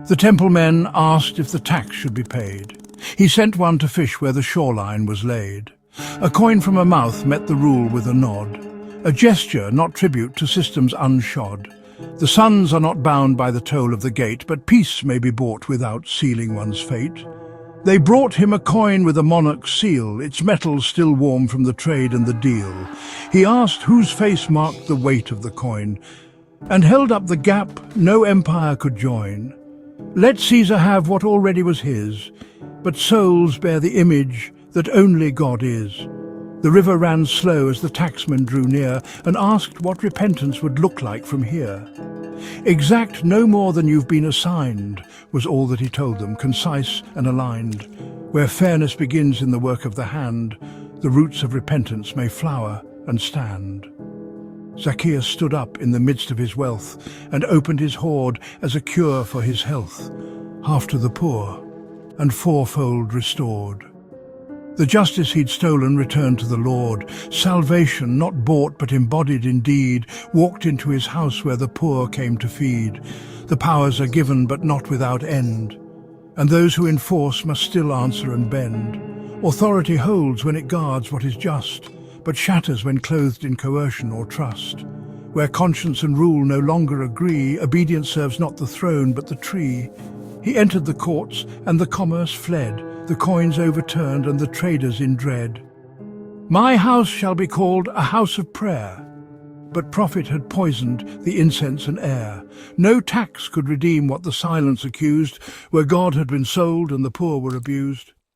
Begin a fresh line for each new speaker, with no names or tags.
The temple men asked if the tax should be paid. He sent one to fish where the shoreline was laid. A coin from a mouth met the rule with a nod, a gesture, not tribute to systems unshod. The sons are not bound by the toll of the gate, but peace may be bought without sealing one's fate. They brought him a coin with a monarch's seal, its metal still warm from the trade and the deal. He asked whose face marked the weight of the coin, and held up the gap no empire could join. Let Caesar have what already was his, but souls bear the image that only God is. The river ran slow as the taxman drew near and asked what repentance would look like from here. Exact no more than you've been assigned, was all that he told them, concise and aligned. Where fairness begins in the work of the hand, the roots of repentance may flower and stand. Zacchaeus stood up in the midst of his wealth and opened his hoard as a cure for his health, half to the poor and fourfold restored. The justice he'd stolen returned to the Lord. Salvation, not bought but embodied indeed, walked into his house where the poor came to feed. The powers are given but not without end, and those who enforce must still answer and bend. Authority holds when it guards what is just, but shatters when clothed in coercion or trust. Where conscience and rule no longer agree, obedience serves not the throne but the tree. He entered the courts and the commerce fled, the coins overturned and the traders in dread. My house shall be called a house of prayer. But profit had poisoned the incense and air. No tax could redeem what the silence accused, where God had been sold and the poor were abused.